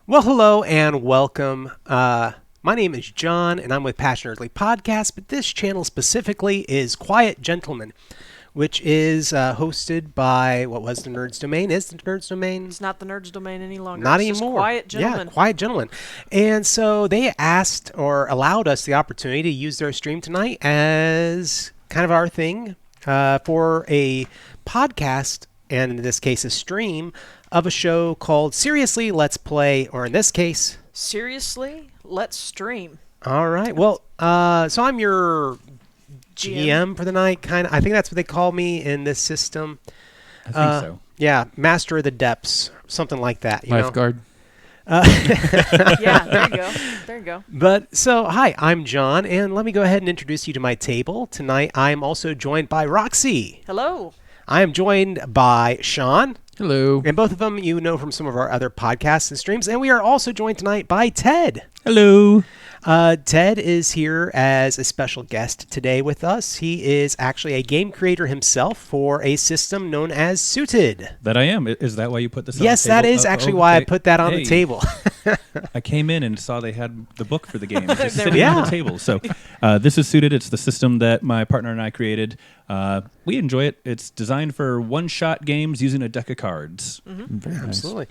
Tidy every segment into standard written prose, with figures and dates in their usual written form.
Well, hello and welcome. My name is John, and I'm with Passionerdly Podcasts, but this channel specifically is Quiet Gentleman, which is hosted by, what was the Nerds Domain? Is the Nerds Domain? It's not the Nerds Domain any longer. Not it's anymore. Just Quiet Gentleman. Yeah, Quiet Gentleman. And so they asked or allowed us the opportunity to use their stream tonight as kind of our thing for a podcast, and in this case a stream, of a show called Seriously Let's Play, or in this case... Seriously Let's Stream. All right. Well, so I'm your GM for the night, kind of. I think that's what they call me in this system. I think so. Yeah, Master of the Depths, something like that. Lifeguard. Yeah, there you go. There you go. But so, hi, I'm John, and let me go ahead and introduce you to my table. Tonight, I'm also joined by Roxy. Hello. I am joined by Sean. Hello. And both of them you know from some of our other podcasts and streams. And we are also joined tonight by Ted. Hello. Ted is here as a special guest today with us. He is actually a game creator himself for a system known as Suited. That I am. Is that why you put this on Yes, the table? that is actually why I put that on the table. I came in and saw they had the book for the game just There sitting we on go. the table. So this is Suited. It's the system that my partner and I created. We enjoy it. It's designed for one-shot games using a deck of cards. Very nice. Absolutely.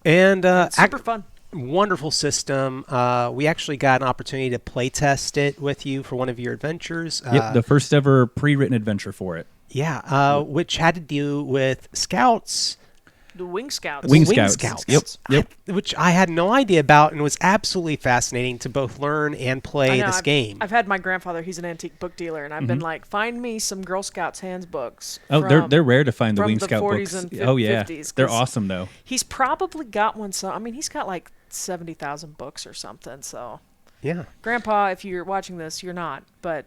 And Super fun. wonderful system. We actually got an opportunity to play test it with you for one of your adventures. Yep, the first ever pre-written adventure for it. Yeah, which had to do with scouts. The Wing Scouts. Wing Wing Scouts. Scouts. Yep. Which I had no idea about and was absolutely fascinating to both learn and play I know, this game. I've had my grandfather, he's an antique book dealer, and I've been like, find me some Girl Scouts handbooks. Oh, they're rare to find the from Wing the Scout 40s books. and Oh yeah, 50s, they're 'cause awesome though. He's probably got one. So I mean, he's got like 70,000 books or something. So, Yeah. Grandpa, if you're watching this, you're not, but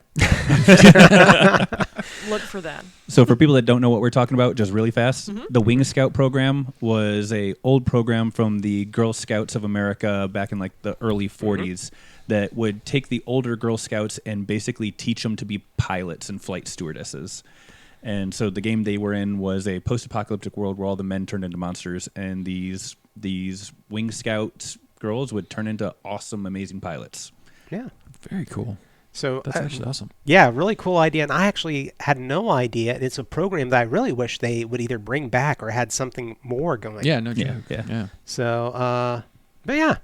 look for that. So for people that don't know what we're talking about, just really fast, the Wing Scout program was a old program from the Girl Scouts of America back in like the early 40s that would take the older Girl Scouts and basically teach them to be pilots and flight stewardesses. And so the game they were in was a post-apocalyptic world where all the men turned into monsters, and these Wing Scout girls would turn into awesome, amazing pilots. Yeah. Very cool. So That's actually awesome. yeah, really cool idea. And I actually had no idea. And it's a program that I really wish they would either bring back or had something more going. Yeah, no Yeah, joke. yeah. Yeah. So, but yeah.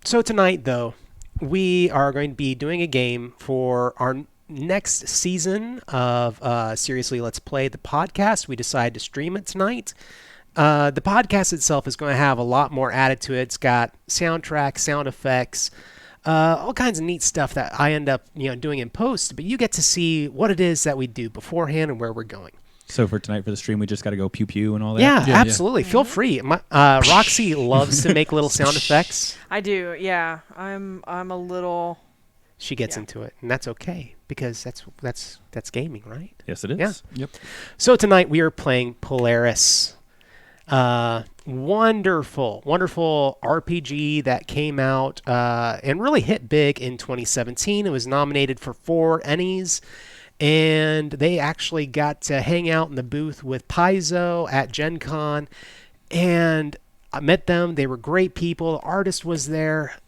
So tonight, though, we are going to be doing a game for our next season of Seriously Let's Play, the podcast. We decided to stream it tonight. The podcast itself is going to have a lot more added to it. It's got soundtrack, sound effects, all kinds of neat stuff that I end up doing in post. But you get to see what it is that we do beforehand and where we're going. So for tonight for the stream, we just got to go pew pew and all that. Yeah, Yeah, absolutely. Feel free. Roxy loves to make little sound effects. I do, yeah. I'm a little. She gets Yeah. into it, and that's okay because that's gaming, right? Yes, it is. Yeah. Yep. So tonight we are playing Polaris. Wonderful RPG that came out and really hit big in 2017. It was nominated for 4 Ennies, and they actually got to hang out in the booth with Paizo at Gen Con, and I met them. They were great people. The artist was there.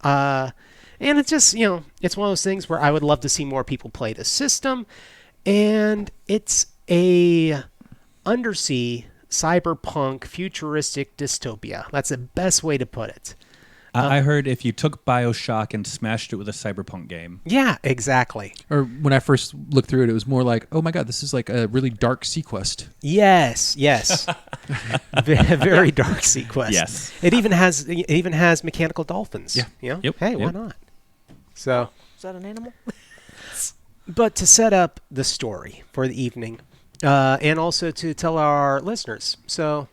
And it's just, it's one of those things where I would love to see more people play the system. And it's a undersea cyberpunk futuristic dystopia. That's the best way to put it. I heard if you took BioShock and smashed it with a cyberpunk game. Yeah, exactly. Or when I first looked through it, it was more like, oh my god, this is like a really dark sequest. Yes. Very dark sequest. Yes. It even has mechanical dolphins. Yeah. Yep. Hey, why Yep. not? So, Is that an animal? but to set up the story for the evening, and also to tell our listeners. So,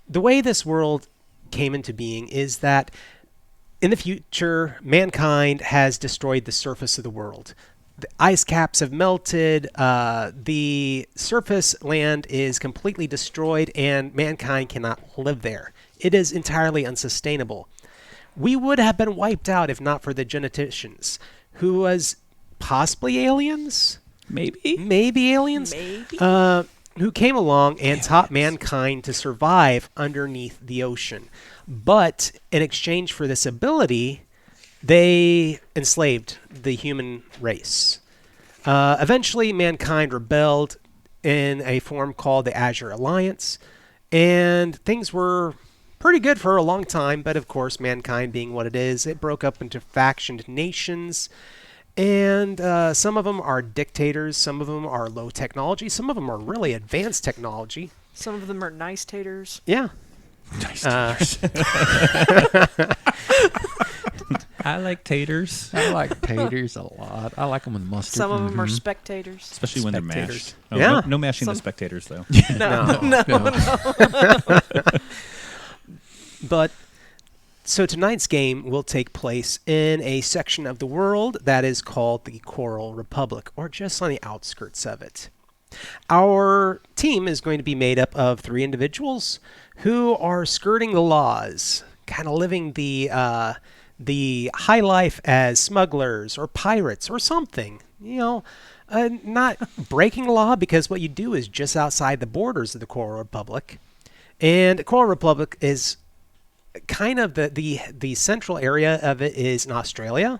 the way this world came into being is that in the future, mankind has destroyed the surface of the world. The ice caps have melted, the surface land is completely destroyed, and mankind cannot live there. It is entirely unsustainable. We would have been wiped out if not for the geneticians, who was possibly aliens? Maybe. Maybe aliens? Maybe. who came along and taught mankind to survive underneath the ocean. But in exchange for this ability, they enslaved the human race. Eventually, mankind rebelled in a form called the Azure Alliance, and things were pretty good for a long time, but of course, mankind being what it is, it broke up into factioned nations, and some of them are dictators, some of them are low technology, some of them are really advanced technology. Some of them are nice taters. Yeah. Nice taters. I like taters. I like taters a lot. I like them with mustard. Some of them are spectators. Especially when they're Spectators. mashed. Oh, Yeah. no mashing the Some- spectators, though. No. But so tonight's game will take place in a section of the world that is called the Coral Republic, or just on the outskirts of it. Our team is going to be made up of 3 individuals who are skirting the laws, kind of living the high life as smugglers or pirates or something. Not breaking law, because what you do is just outside the borders of the Coral Republic. And the Coral Republic is kind of the central area of it is in Australia,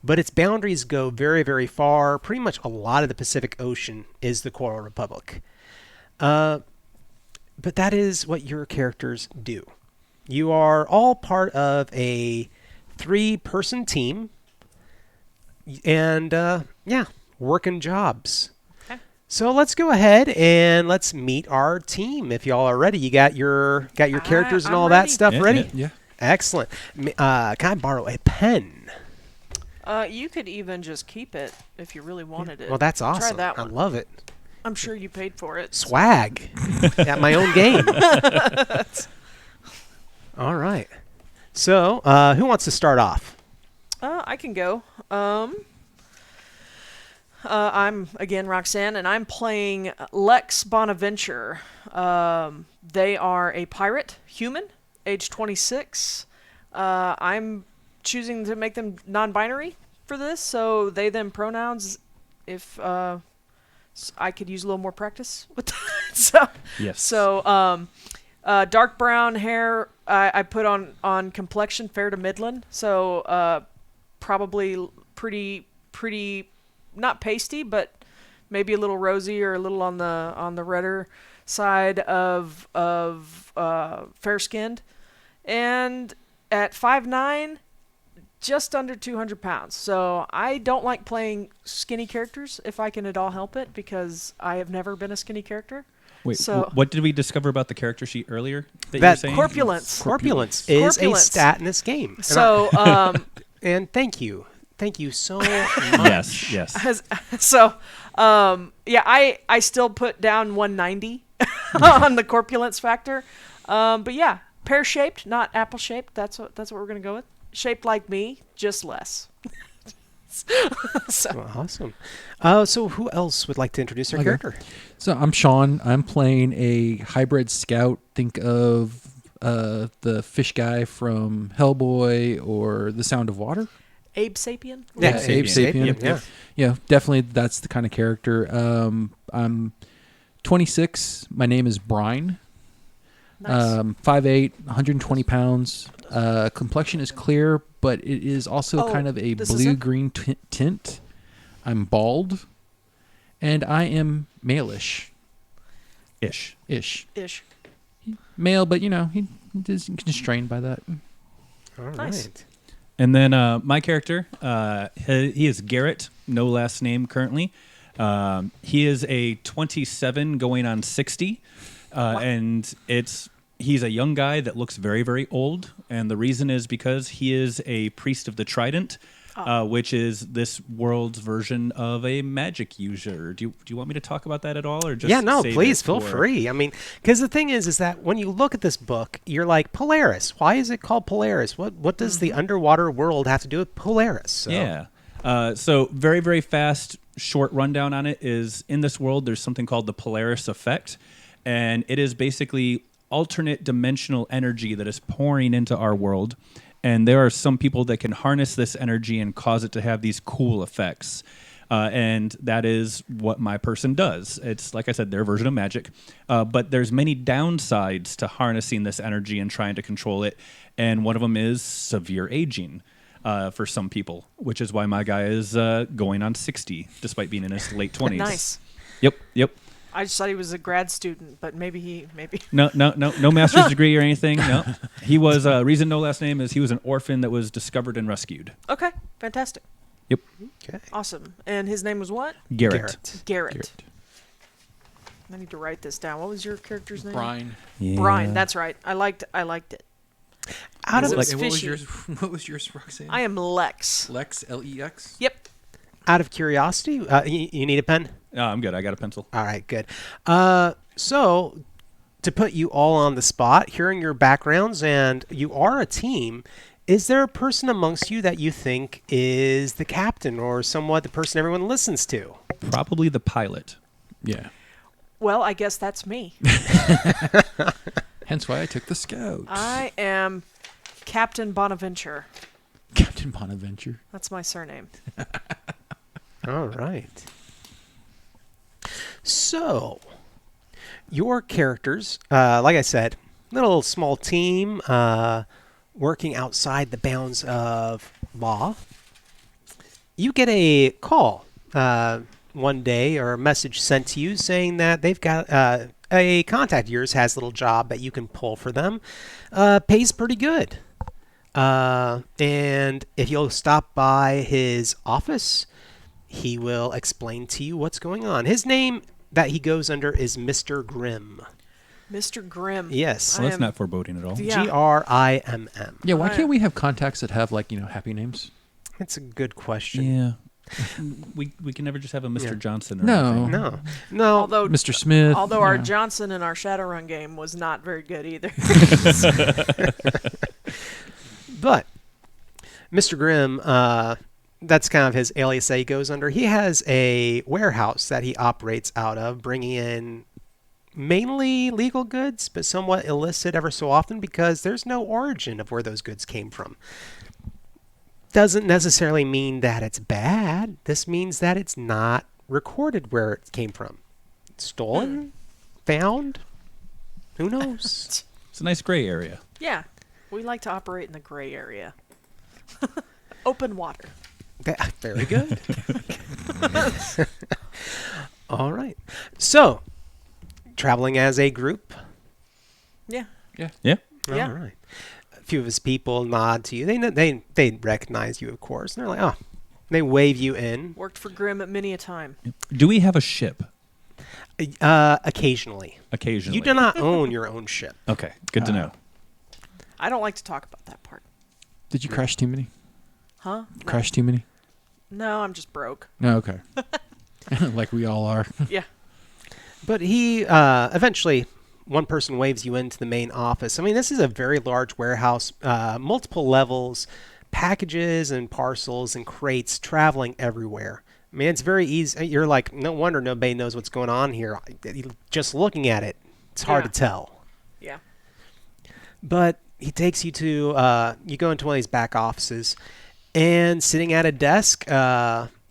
but its boundaries go very, very far. Pretty much a lot of the Pacific Ocean is the Coral Republic. But that is what your characters do. You are all part of a 3-person team, and working jobs. Okay. So let's go ahead and let's meet our team. If y'all are ready, you got your characters and I'm all that ready. stuff Yeah, ready? Yeah. Excellent. Can I borrow a pen? You could even just keep it if you really wanted it. Well, that's awesome. Try that I one. love it. I'm sure you paid for it. Swag. At my own game. All right. So, who wants to start off? I can go. I'm again Roxanne, and I'm playing Lex Bonaventure. They are a pirate human, age 26. I'm choosing to make them non-binary for this, so they them pronouns. If I could use a little more practice with that. Yes. So dark brown hair. I put on complexion fair to midland. So probably pretty not pasty, but maybe a little rosy or a little on the redder side of fair skinned, and at 5'9", just under 200 pounds. So I don't like playing skinny characters if I can at all help it, because I have never been a skinny character. Wait, So- what did we discover about the character sheet earlier that you were That saying? Corpulence. Corpulence is a Corpulence. stat in this game. And So and thank you so much. Yes. so I still put down 190 on the corpulence factor. But yeah, pear shaped, not apple shaped. That's what we're gonna go with. Shaped like me, just less. So Well, awesome. So who else would like to introduce their Okay. character? So I'm Sean. I'm playing a hybrid scout. Think of the fish guy from Hellboy or The Sound of Water. Abe Sapien. Yeah, Abe Sapien. Yep, yeah. Yeah, definitely that's the kind of character. I'm 26. My name is Brine. Nice. 5'8", 120 pounds. Complexion is clear, but it is also Oh, kind of a this is it? blue-green tint. I'm bald, and I am male-ish. Ish. Ish. Male, but he isn't constrained by that. All Nice. right. And then my character, he is Garrett, no last name currently. He is a 27 going on 60. And he's a young guy that looks very, very old. And the reason is because he is a priest of the Trident, which is this world's version of a magic user. Do you want me to talk about that at all, or just save please it feel for- free. I mean, because the thing is that when you look at this book, you're like, Polaris. Why is it called Polaris? What does the underwater world have to do with Polaris? So, Yeah. So very, very fast, short rundown on it is, in this world, there's something called the Polaris effect. And it is basically alternate dimensional energy that is pouring into our world. And there are some people that can harness this energy and cause it to have these cool effects. And that is what my person does. It's, like I said, their version of magic. But there's many downsides to harnessing this energy and trying to control it. And one of them is severe aging for some people, which is why my guy is going on 60, despite being in his late 20s. Nice. Yep. I just thought he was a grad student, but maybe. No master's degree or anything. No, he was. Reason no last name is he was an orphan that was discovered and rescued. Okay, fantastic. Yep. Okay. Awesome. And his name was what? Garrett. I need to write this down. What was your character's name? Brian. Yeah. Brian. That's right. I liked it. Out of It was And what was fishy. yours? What was yours, Roxanne? I am Lex. Lex, Lex. Yep. Out of curiosity, you need a pen? Oh, I'm good. I got a pencil. All right, good. So, to put you all on the spot, hearing your backgrounds, and you are a team, is there a person amongst you that you think is the captain or somewhat the person everyone listens to? Probably the pilot. Yeah. Well, I guess that's me. Hence why I took the scout. I am Captain Bonaventure. Captain Bonaventure. That's my surname. All right. So, your characters, like I said, little small team working outside the bounds of law. You get a call one day or a message sent to you saying that they've got a contact of yours has a little job that you can pull for them. Pays pretty good. And if you'll stop by his office, he will explain to you what's going on. His name that he goes under is Mr. Grimm. Mr. Grimm. Yes. Well, that's am- not foreboding at all. Yeah. Grimm. Yeah, why Right. can't we have contacts that have happy names? That's a good question. Yeah. we can never just have a Mr. Yeah. Johnson or No. anything. No. Although Mr. Smith. our yeah. Johnson in our Shadowrun game was not very good either. But Mr. Grimm, that's kind of his alias that he goes under. He has a warehouse that he operates out of, bringing in mainly legal goods, but somewhat illicit ever so often because there's no origin of where those goods came from. Doesn't necessarily mean that it's bad. This means that it's not recorded where it came from. Stolen? Found? Who knows? It's a nice gray area. Yeah. We like to operate in the gray area. Open water. Very good. All right. So, traveling as a group. Yeah. Yeah. Yeah. All right. A few of his people nod to you. They recognize you, of course. And they're like, oh. They wave you in. Worked for Grimm at many a time. Do we have a ship? Occasionally. Occasionally. You do not own your own ship. Okay. Good to know. I don't like to talk about that part. Did you crash too many? Huh? Crash too many? No, I'm just broke. No, okay. Like we all are. Yeah. But he eventually, one person waves you into the main office. I mean, this is a very large warehouse, multiple levels, packages and parcels and crates traveling everywhere. I mean, it's very easy. You're like, no wonder nobody knows what's going on here. Just looking at it, it's hard Yeah. to tell. Yeah. But he takes you to, you go into one of these back offices, and sitting at a desk,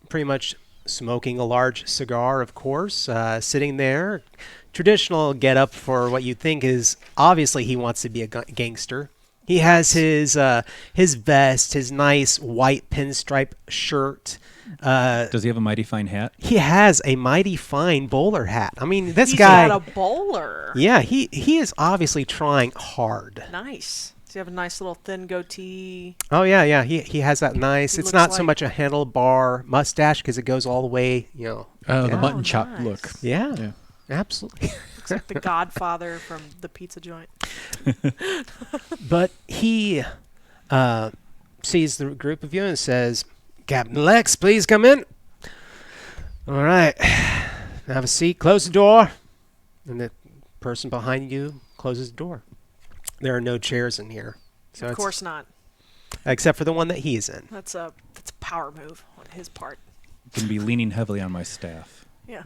pretty much smoking a large cigar, of course, sitting there, traditional getup for what you think is, obviously he wants to be a gangster. He has his vest, his nice white pinstripe shirt. Does he have a mighty fine hat? He has a mighty fine bowler hat. I mean, this He's guy. got a bowler. Yeah, he is obviously trying hard. Nice. Does he have a nice little thin goatee? Oh yeah. He has that nice. He It's looks not so like- much a handlebar mustache because it goes all the way. The Yeah. mutton chop nice. look. Yeah, Yeah. absolutely. Looks like the Godfather from the pizza joint. But he sees the group of you and says, "Captain Lex, please come in." All right, have a seat. Close the door. And the person behind you closes the door. There are no chairs in here. So Of it's- course not. except for the one that he's in. That's a power move on his part. Going to be leaning heavily on my staff. Yeah.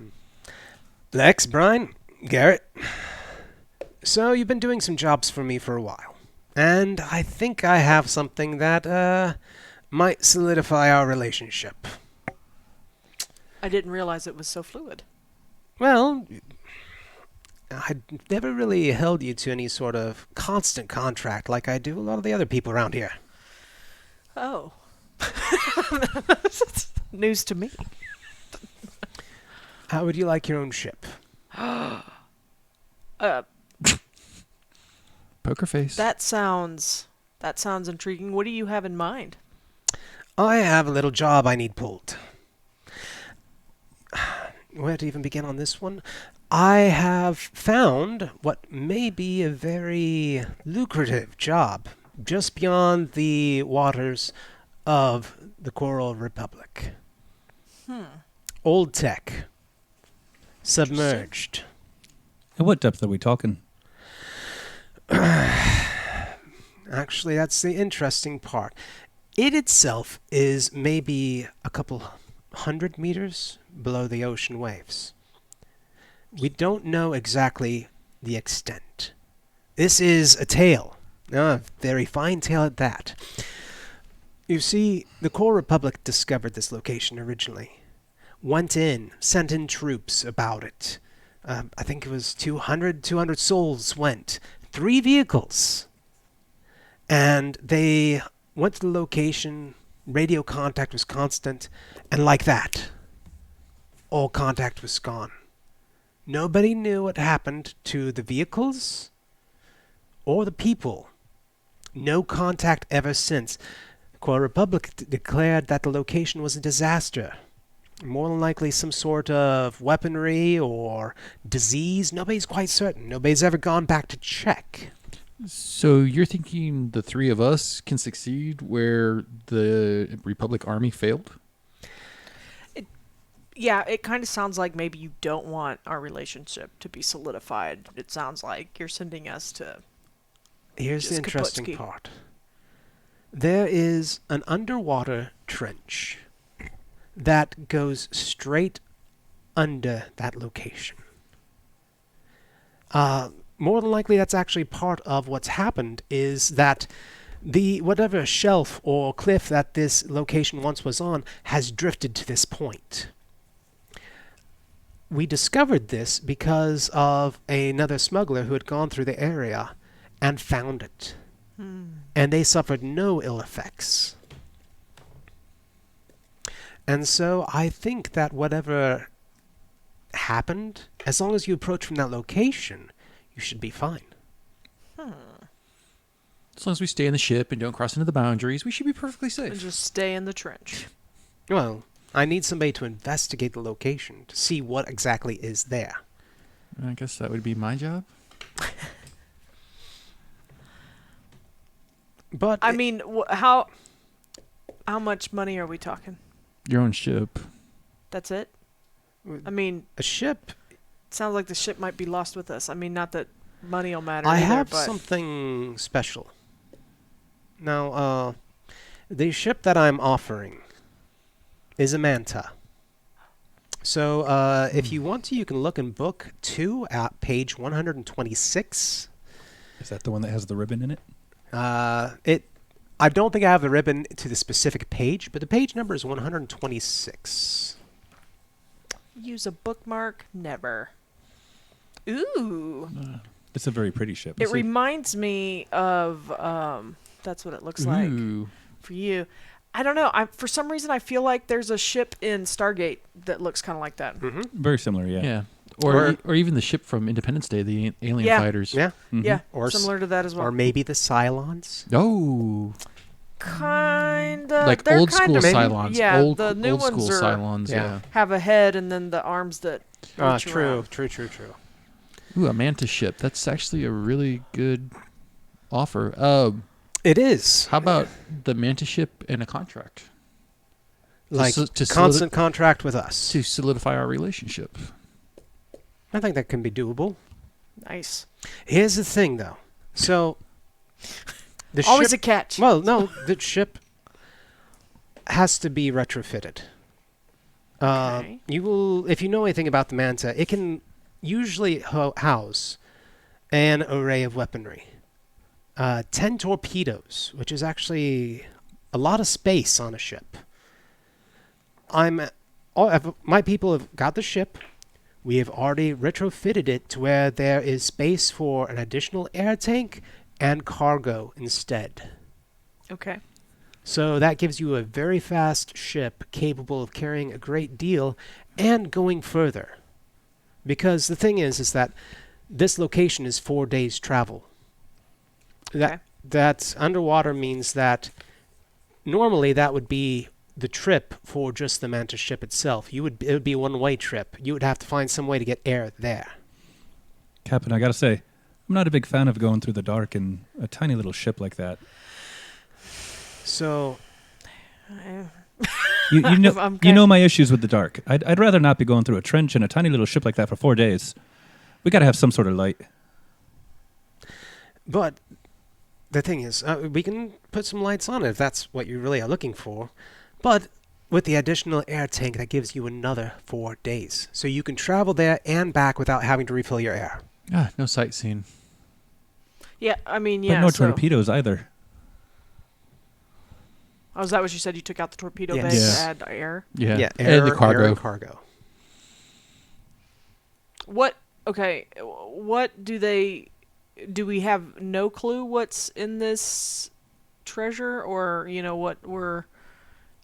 Lex, Brian, Garrett. So you've been doing some jobs for me for a while. And I think I have something that might solidify our relationship. I didn't realize it was so fluid. Well, I never really held you to any sort of constant contract like I do a lot of the other people around here. Oh. News to me. How would you like your own ship? Poker face. That sounds intriguing. What do you have in mind? I have a little job I need pulled. Where to even begin on this one? I have found what may be a very lucrative job just beyond the waters of the Coral Republic. Old tech. Submerged. At what depth are we talking? Actually, that's the interesting part. It itself is maybe a couple 100 meters below the ocean waves. We don't know exactly the extent. This is a tale, a very fine tale at that. You see, the Coral Republic discovered this location originally. Went in, sent in troops about it. I think it was 200 souls went. 3 vehicles. And they went to the location, radio contact was constant, and like that, all contact was gone. Nobody knew what happened to the vehicles or the people. No contact ever since. The Coral Republic declared that the location was a disaster. More than likely some sort of weaponry or disease. Nobody's quite certain. Nobody's ever gone back to check. So you're thinking the 3 of us can succeed where the Republic Army failed? Yeah, it kind of sounds like maybe you don't want our relationship to be solidified. It sounds like you're sending us to... Here's the Just interesting Kaputski. part. There is an underwater trench that goes straight under that location. More than likely, that's actually part of what's happened is that the whatever shelf or cliff that this location once was on has drifted to this point. We discovered this because of another smuggler who had gone through the area and found it. And they suffered no ill effects. And so I think that whatever happened, as long as you approach from that location, you should be fine. As long as we stay in the ship and don't cross into the boundaries, we should be perfectly And safe. just stay in the trench. Well, I need somebody to investigate the location to see what exactly is there. I guess that would be my job. But I mean, how much money are we talking? Your own ship. That's it? I mean, a ship. it sounds like the ship might be lost with us. I mean, not that money will matter I either, have but something special. Now, the ship that I'm offering is a Manta. So, if you want to, you can look in Book 2 at page 126. Is that the one that has the ribbon in it? I don't think I have the ribbon to the specific page, but the page number is 126. use a bookmark? Never. Ooh. It's a very pretty ship. It reminds me of, that's what it looks like Ooh. for you. I don't know. For some reason, I feel like there's a ship in Stargate that looks kind of like that. Mm-hmm. Very similar, yeah. Yeah. Or- Or even the ship from Independence Day, the alien Yeah. fighters. Yeah. Mhm. Yeah, Or similar to that as well. Or maybe the Cylons. Oh. Kinda. Like they're old school kinda- Cylons. Yeah, old, the new old ones school are, Cylons, Yeah. yeah. have a head and then the arms that reach True. around. Ooh, a Manta ship. That's actually a really good offer. It is. How about the Manta ship and a contract? Like to constant contract with us. To solidify our relationship. I think that can be doable. Nice. Here's the thing, though. So, the Always ship, a catch. well, no, the ship has to be retrofitted. Okay. You will, if you know anything about the Manta, it can usually house an array of weaponry. 10 torpedoes, which is actually a lot of space on a ship. I'm my people have got the ship. We have already retrofitted it to where there is space for an additional air tank and cargo instead. Okay. So that gives you a very fast ship capable of carrying a great deal and going further. Because the thing is that this location is 4 days travel. Okay. That underwater means that normally that would be the trip for just the Mantis ship itself. It would be a one-way trip. You would have to find some way to get air there. Captain, I gotta say, I'm not a big fan of going through the dark in a tiny little ship like that. So, You know, Okay. you know my issues with the dark. I'd rather not be going through a trench in a tiny little ship like that for 4 days. We gotta have some sort of light. but the thing is, we can put some lights on it if that's what you really are looking for. But with the additional air tank, that gives you another 4 days. So you can travel there and back without having to refill your air. No sightseeing. Yeah, I mean, But yeah. no so, torpedoes either. oh, is that what you said? You took out the torpedo bay Yes. to add air? Yeah, air, and the cargo. Air and cargo. What? Okay. What do they? Do we have no clue what's in this treasure, or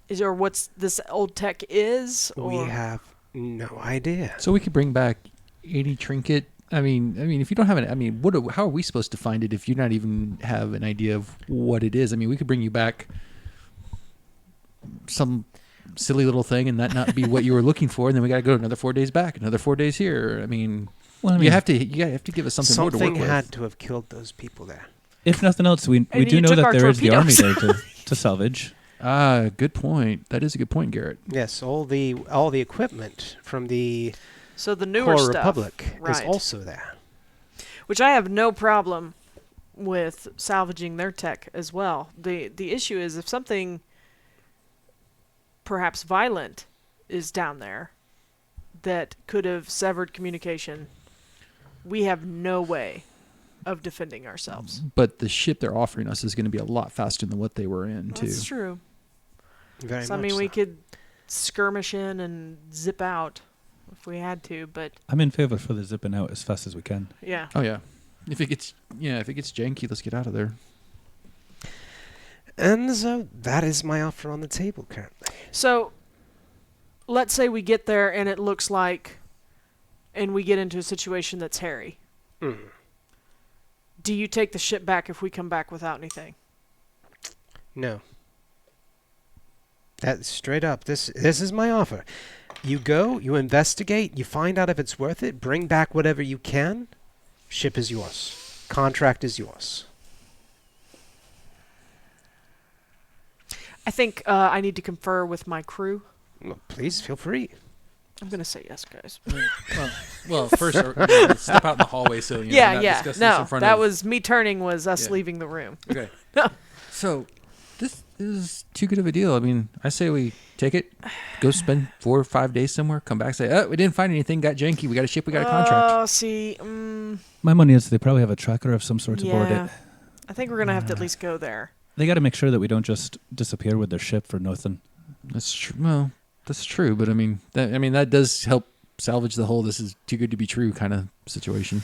what's this old tech is? We Or have no idea. So we could bring back any trinket. I mean, if you don't have how are we supposed to find it if you not even have an idea of what it is? I mean, we could bring you back some silly little thing and that not be what you were looking for, and then we got to go another 4 days back, another 4 days here. I mean, you have to give us something more to work Something with. had to have killed those people there. If nothing else, we And do you know took that our there is the army torpedoes. there to salvage. Good point. That is a good point, Garrett. Yes, all the equipment from the so the newer Core stuff, Republic is right? also there. Which I have no problem with salvaging their tech as well. The issue is if something perhaps violent is down there that could have severed communication, we have no way of defending ourselves. But the ship they're offering us is going to be a lot faster than what they were in, too. That's true. Very So, I much mean, so. we could skirmish in and zip out if we had to, but I'm in favor for the zipping out as fast as we can. yeah. Oh yeah. If it gets janky, let's get out of there. And so that is my offer on the table currently. So, let's say we get there and it looks like, and we get into a situation that's hairy. Mm. Do you take the ship back if we come back without anything? No. That's straight up. This is my offer. You go, you investigate, you find out if it's worth it, bring back whatever you can. Ship is yours. Contract is yours. I think I need to confer with my crew. Well, please feel free. I'm going to say yes, guys. Well, first step out in the hallway so we're Yeah, not yeah. discussing this No, in front that of. was me turning was us Yeah. leaving the room. Okay. So this is too good of a deal. I mean, I say we take it, go spend 4 or 5 days somewhere, come back, say, we didn't find anything, got janky, we got a ship, we got a contract. Oh, see, My money is they probably have a tracker of some sort aboard yeah. it. I think we're going to have to at least go there. They got to make sure that we don't just disappear with their ship for nothing. That's true. Well, that's true, but I mean, that does help salvage the whole "this is too good to be true" kind of situation.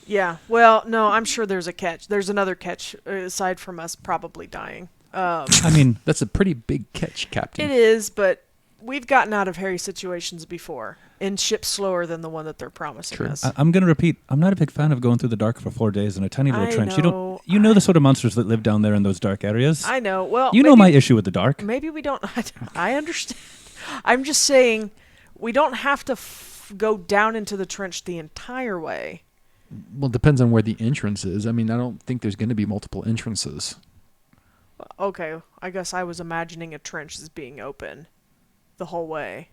Yeah. Well, no, I'm sure there's a catch. There's another catch aside from us probably dying. I mean, That's a pretty big catch, Captain. It is, but we've gotten out of hairy situations before in ships slower than the one that they're promising True. us. I'm going to repeat. I'm not a big fan of going through the dark for 4 days in a tiny little I trench. know. You know the sort of monsters that live down there in those dark areas. I know. Well, You know my issue with the dark. Maybe we don't. I understand. I'm just saying we don't have to go down into the trench the entire way. Well, it depends on where the entrance is. I mean, I don't think there's going to be multiple entrances. Okay, I guess I was imagining a trench as being open the whole way.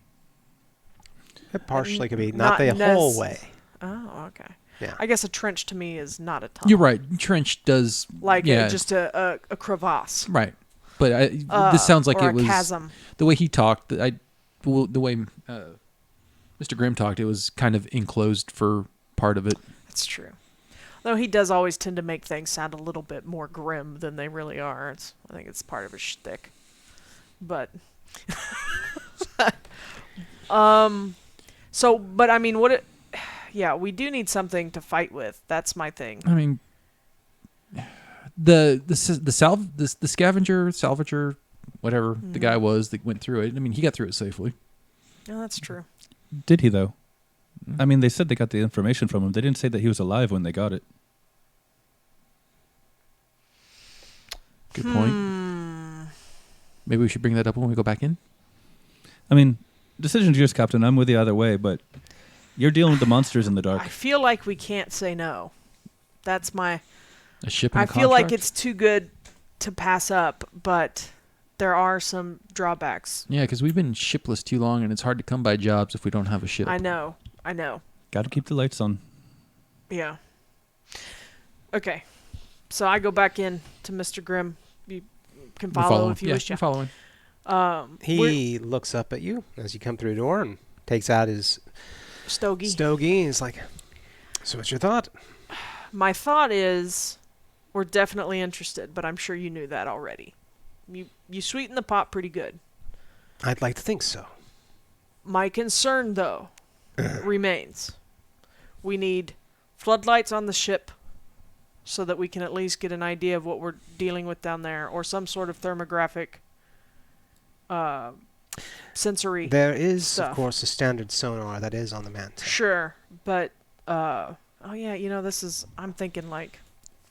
It partially could be, Not not the nec- whole way. Oh, okay. Yeah. I guess a trench to me is not a tunnel. You're right. Trench does Like yeah, just a crevasse. right. But this sounds like or it was a chasm. the way he talked. The way Mr. Grimm talked, it was kind of enclosed for part of it. That's true. Though he does always tend to make things sound a little bit more grim than they really are. I think it's part of his shtick. But So, but I mean, yeah, we do need something to fight with. That's my thing. I mean, the salvager, whatever the guy was that went through it. I mean, he got through it safely. No, that's true. Did he, though? I mean, they said they got the information from him. They didn't say that he was alive when they got it. Good point. Maybe we should bring that up when we go back in. I mean, decision's yours, Captain. I'm with you either way, but you're dealing with the monsters in the dark. I feel like we can't say no. That's my... A ship and I a feel like contract? it's too good to pass up, but there are some drawbacks. Yeah, because we've been shipless too long, and it's hard to come by jobs if we don't have a ship. I know. Got to keep the lights on. Yeah. Okay. So I go back in to Mr. Grimm. You can We're follow following. if you Yeah, wish. we're following. He looks up at you as you come through the door and takes out his Stogie. stogie. He's like, "So what's your thought?" My thought is, we're definitely interested, but I'm sure you knew that already. You sweeten the pot pretty good. I'd like to think so. My concern, though, remains. We need floodlights on the ship so that we can at least get an idea of what we're dealing with down there, or some sort of thermographic sensory There is, stuff. of course, a standard sonar that is on the mantle. Sure, but oh yeah, I'm thinking like,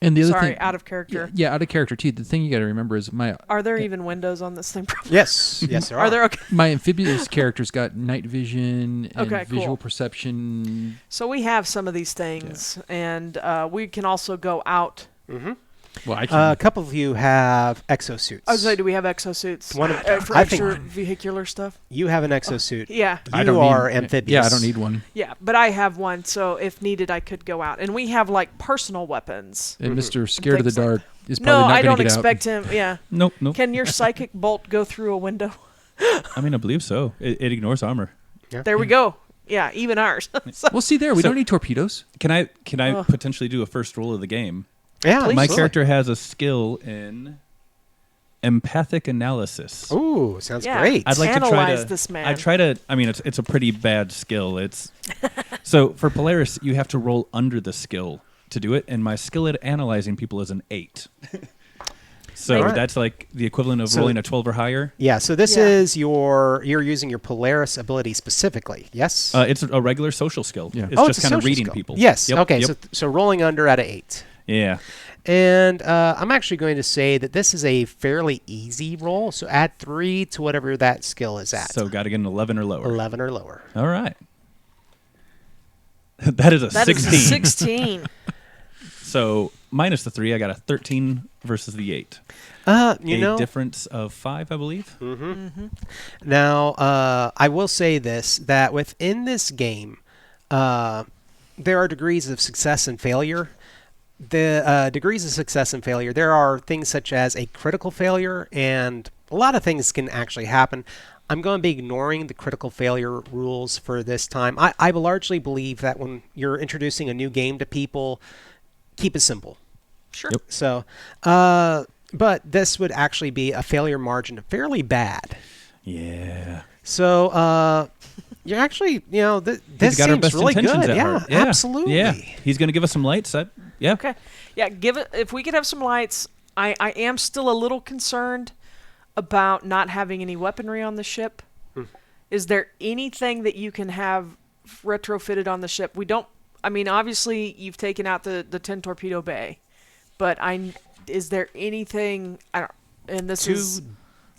And the other sorry, thing, out of character. Yeah, out of character too. The thing you got to remember is Are there even windows on this thing? Yes, yes, there are. Are there? Okay. my amphibious character's got night vision and Okay, visual cool. perception. So we have some of these things, and we can also go out. Mm-hmm. Well, I can. A couple of you have exosuits. I was like, do we have exosuits One of- for I think- extra vehicular stuff? You have an exosuit. Yeah, I You don't are need, amphibious. Yeah, I don't need one. yeah, but I have one, so if needed, I could go out. And we have like personal weapons. And Mhm. Mr. Scared of the Things like Dark is probably No, not I going don't to get expect him. Yeah. Nope. Can your psychic bolt go through a window? I mean, I believe so. It ignores armor. There we go. Yeah, even ours. So- out. Well, see there, we So- don't need torpedoes. Can I Ugh. potentially do a first roll of the game? Yeah, Please. My absolutely. character has a skill in empathic analysis. Ooh, sounds yeah, great. I'd like to try analyze to. this man. I mean, it's a pretty bad skill. It's so for Polaris, you have to roll under the skill to do it, and my skill at analyzing people is an 8. So Alright. that's like the equivalent of So- rolling a 12 or higher. Yeah, so this Yeah. is you're using your Polaris ability specifically, yes? It's a regular social skill. Yeah. It's Oh, just it's a kind of social reading skill. people. Yes, Yep, okay, yep. so rolling under at an 8. Yeah. And I'm actually going to say that this is a fairly easy roll, so add 3 to whatever that skill is at. So got to get an 11 or lower. 11 or lower. All right. That is a That 16. is a 16. So minus the 3, I got a 13 versus the 8. You a know, difference of 5, I believe. now I will say this, that within this game, there are degrees of success and failure. The degrees of success and failure, there are things such as a critical failure, and a lot of things can actually happen. I'm going to be ignoring the critical failure rules for this time. I largely believe that when you're introducing a new game to people, keep it simple. Sure. Yep. So, but this would actually be a failure margin of fairly bad. Yeah. So, you're actually, this He's got our seems best really intentions good. at Yeah, heart. absolutely. Yeah. He's going to give us some lights. Yeah. Okay. Yeah, give it. If we could have some lights, I am still a little concerned about not having any weaponry on the ship. Is there anything that you can have retrofitted on the ship? We don't. I mean, obviously, you've taken out the 10 torpedo bay, but is there anything? I don't. And this is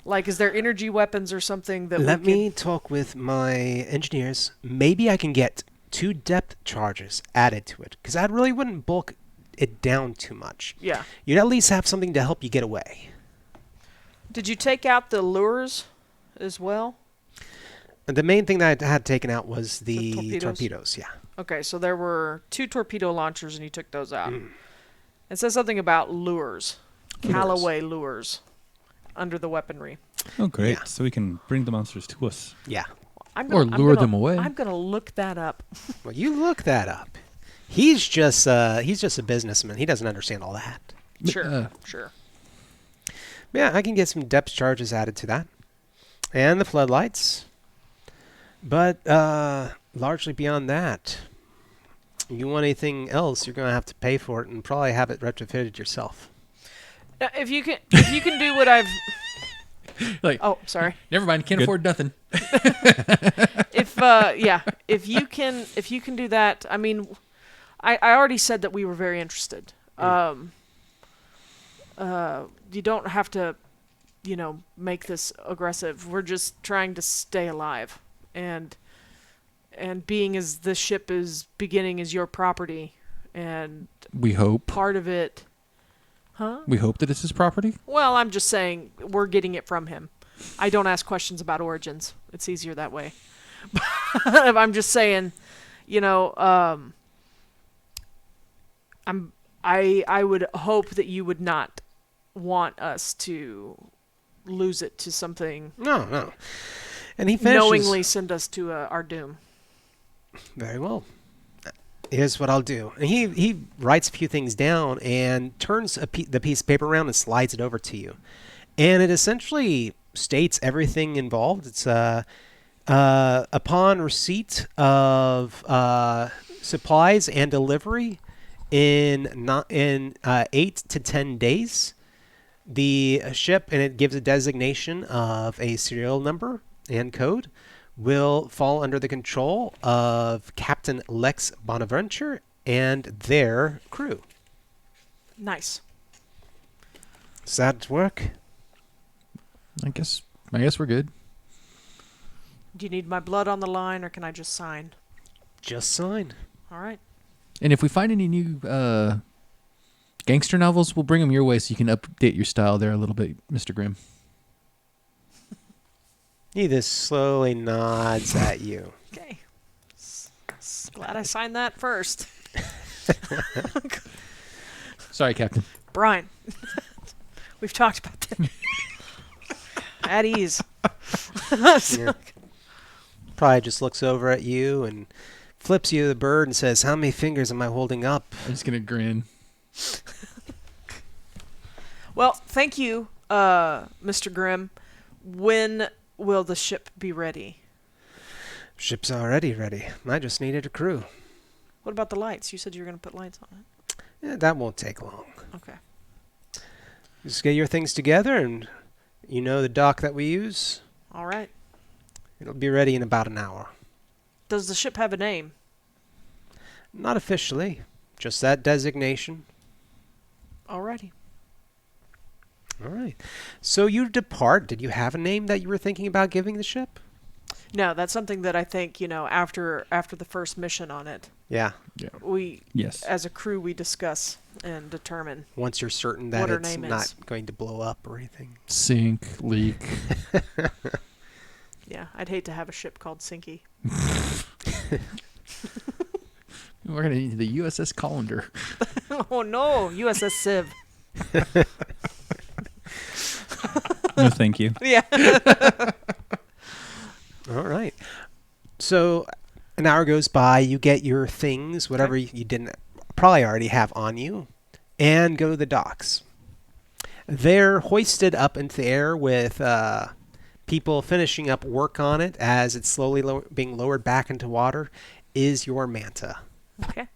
like, is there energy weapons or something that Let we could, me talk with my engineers. Maybe I can get 2 depth charges added to it, because I really wouldn't bulk it down too much. Yeah. You'd at least have something to help you get away. Did you take out the lures as well? And the main thing that I had taken out was the torpedoes? torpedoes. Yeah. Okay, so there were 2 torpedo launchers, and you took those out. It says something about lures, Callaway lures, under the weaponry. Oh, great. Yeah. So we can bring the monsters to us. Yeah. Or lure them away. I'm gonna look that up. Well, you look that up. He's just a businessman. He doesn't understand all that. Sure, sure. Yeah, I can get some depth charges added to that, and the floodlights. But largely beyond that, you want anything else, you're going to have to pay for it and probably have it retrofitted yourself. If you can do what I've. Like, Oh, sorry. never mind. Can't Good. afford nothing. If you can do that, I mean, I already said that we were very interested. You don't have to, make this aggressive. We're just trying to stay alive, and being as the ship is beginning as your property, and We hope. part of it. Huh? We hope that it's his property. Well, I'm just saying we're getting it from him. I don't ask questions about origins. It's easier that way. I'm just saying, I would hope that you would not want us to lose it to something. No. And he finishes. Knowingly send us to our doom. Very well. Here's what I'll do. And he writes a few things down and turns the piece of paper around and slides it over to you. And it essentially states everything involved. It's upon receipt of supplies and delivery in 8 to 10 days, the ship, and it gives a designation of a serial number and code, will fall under the control of Captain Lex Bonaventure and their crew. Nice. Does that work? I guess we're good. Do you need my blood on the line, or can I just sign? Just sign. All right. And if we find any new gangster novels, we'll bring them your way so you can update your style there a little bit, Mr. Grimm. He just slowly nods at you. Okay. Glad I signed that first. Sorry, Captain. Brian. We've talked about that. At ease. Yeah. Probably just looks over at you and flips you the bird and says, "How many fingers am I holding up?" I'm just gonna grin. Well, thank you, Mr. Grimm. When will the ship be ready? Ship's already ready. I just needed a crew. What about the lights? You said you were going to put lights on it. Yeah, that won't take long. Okay. Just get your things together, and you know the dock that we use. All right. It'll be ready in about an hour. Does the ship have a name? Not officially, just that designation. Alrighty. All right. So you depart. Did you have a name that you were thinking about giving the ship? No, that's something that I think, after the first mission on it, Yeah. we, Yes. as a crew, we discuss and determine. Once you're certain that What her it's name not is. going to blow up or anything. Sink, leak. Yeah, I'd hate to have a ship called Sinky. We're gonna need the USS Colander. Oh no, USS Civ. No, thank you. Yeah. All right. So an hour goes by. You get your things, whatever you didn't probably already have on you, and go to the docks. They're hoisted up into the air with people finishing up work on it as it's slowly being lowered back into water. Is your manta. Okay.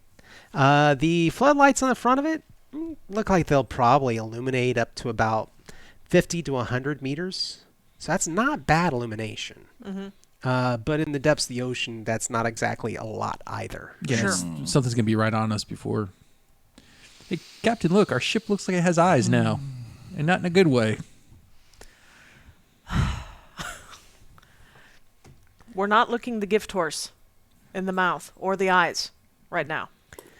The floodlights on the front of it look like they'll probably illuminate up to about 50 to 100 meters. So that's not bad illumination. Mm-hmm. But in the depths of the ocean, that's not exactly a lot either. Yeah, Sure. Something's gonna be right on us before. Hey, Captain, look, our ship looks like it has eyes now, and not in a good way. We're not looking the gift horse in the mouth or the eyes right now.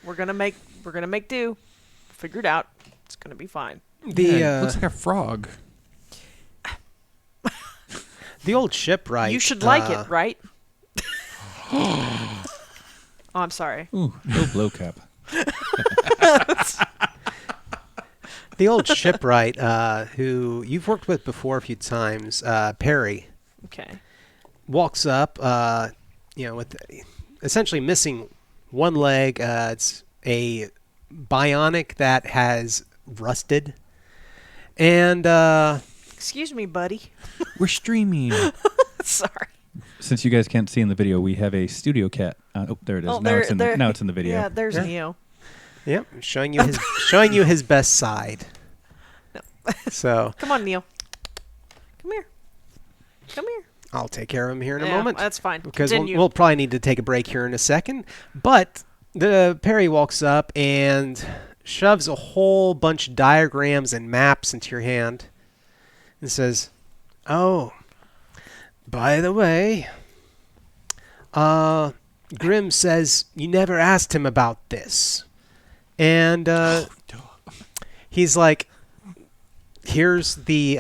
We're gonna make do. Figure it out. It's gonna be fine. Yeah, it looks like a frog. The old shipwright. You should like it, right? Oh, I'm sorry. Ooh, no blow cap. The old shipwright, who you've worked with before a few times, Perry, Okay. walks up, with essentially missing one leg. It's a bionic that has rusted. And Excuse me, buddy. We're streaming. Sorry. since you guys can't see in the video, we have a studio cat. There it is. Now it's in the video. Yeah, there's Neo. Yep, showing you his best side. No. So Come on, Neo. Come here. Come here. I'll take care of him here in a Yeah, moment. that's fine. Because Continue. we'll probably need to take a break here in a second. But the Perry walks up and shoves a whole bunch of diagrams and maps into your hand and says, "Oh, by the way, Grimm says you never asked him about this." And he's like, "Here's the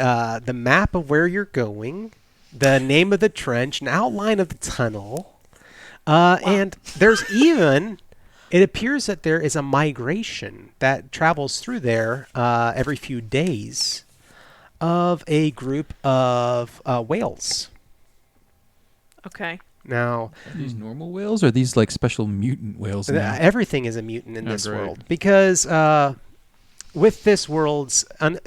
map of where you're going, the name of the trench, an outline of the tunnel, and there's even, it appears that there is a migration that travels through there every few days of a group of whales." Okay. Now, Are these normal whales or are these like special mutant whales now? everything is a mutant in this great. world because with this world's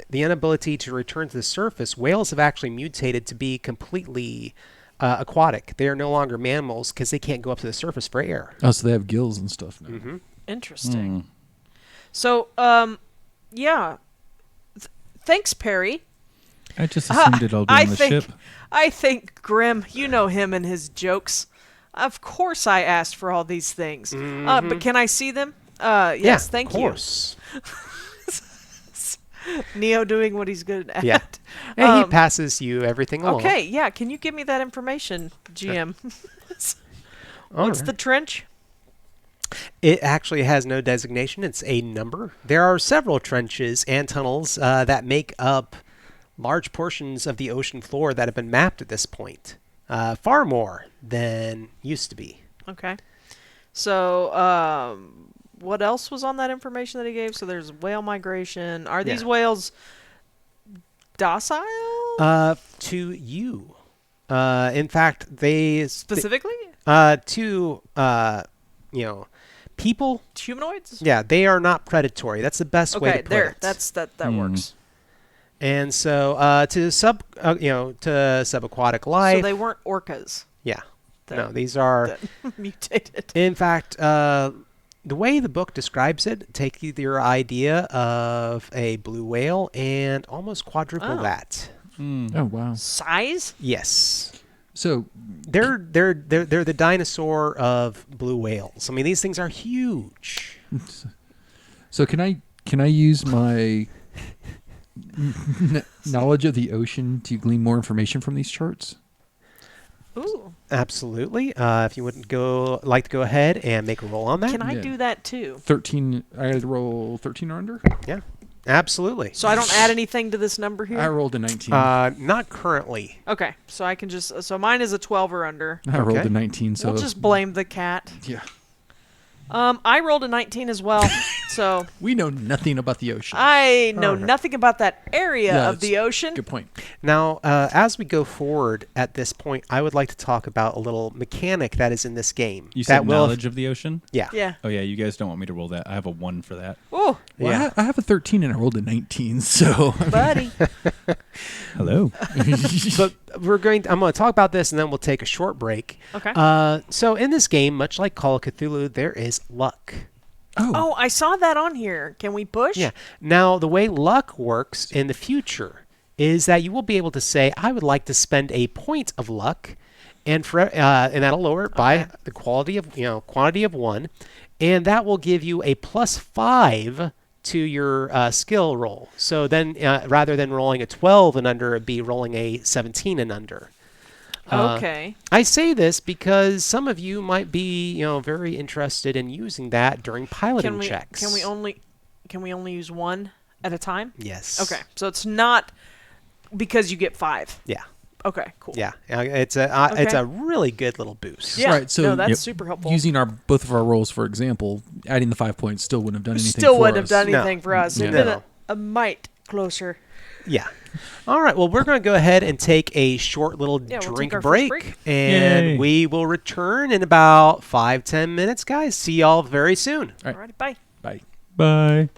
the inability to return to the surface, whales have actually mutated to be completely aquatic. They are no longer mammals because they can't go up to the surface for air. Oh, so they have gills and stuff now. Mm-hmm. Interesting. So, yeah. Thanks, Perry. I just assumed it'd all be on the ship. I think Grimm, you know him and his jokes. Of course I asked for all these things. But can I see them? Yes, Yeah, thank of course. you. Neo doing what he's good at. Yeah. And he passes you everything along. Okay, yeah. Can you give me that information, GM? All What's right. the trench? It actually has no designation. It's a number. There are several trenches and tunnels that make up large portions of the ocean floor that have been mapped at this point. Far more than used to be. Okay. So, what else was on that information that he gave? So there's whale migration. Are these whales docile? To you. In fact, they... Specifically? To, people... Humanoids? Yeah, they are not predatory. That's the best way to put it. That works. And so to subaquatic life. So they weren't orcas. Yeah. that- No, these are that mutated. in fact the way the book describes it, take your idea of a blue whale and almost quadruple Oh. that. Oh, wow. Size? Yes. So, They're the dinosaur of blue whales. I mean, these things are huge. so can I use my knowledge of the ocean to glean more information from these charts? Ooh. Absolutely. If you would like to go ahead and make a roll on that. Can I Yeah. do that too? 13. I had to roll 13 or under. Yeah. Absolutely. So I don't add anything to this number here? I rolled a 19. Not currently. Okay. So I can just... So mine is a 12 or under. I rolled okay. a 19. So We'll just blame the cat. yeah, I rolled a 19 as well. So we know nothing about the ocean. I know Alright. nothing about that area Yeah, of the ocean. Good point. Now, as we go forward at this point, I would like to talk about a little mechanic that is in this game. You that said knowledge of the ocean? Yeah. Yeah. Oh, yeah, you guys don't want me to roll that. I have a 1 for that. Oh, Well, Yeah. I have a 13 and I rolled a 19. So buddy. Hello. But I'm going to talk about this, and then we'll take a short break. Okay. So in this game, much like Call of Cthulhu, there is luck. Oh, I saw that on here. Can we push? Yeah. Now, the way luck works in the future is that you will be able to say, I would like to spend a point of luck, and that'll lower it by the quantity of 1, and that will give you a +5 to your skill roll. So then, rather than rolling a 12 and under, it'd be rolling a 17 and under. Okay. I say this because some of you might be, very interested in using that during piloting checks. Can we only use one at a time? Yes. Okay. So it's not because you get 5. Yeah. Okay, cool. Yeah. It's a really good little boost. Yeah. Right, so no, that's Yep. super helpful. using both of our rolls, for example, adding the 5 points still wouldn't have done anything Still for wouldn't have us. done No. anything for us. It'd No. been a mite closer. Yeah. All right. Well, we're going to go ahead and take a short little Yeah, we'll drink take our first break, break. and Yay. we will return in about 5-10 minutes, guys. See y'all very soon. All right. Alrighty, bye. Bye. Bye.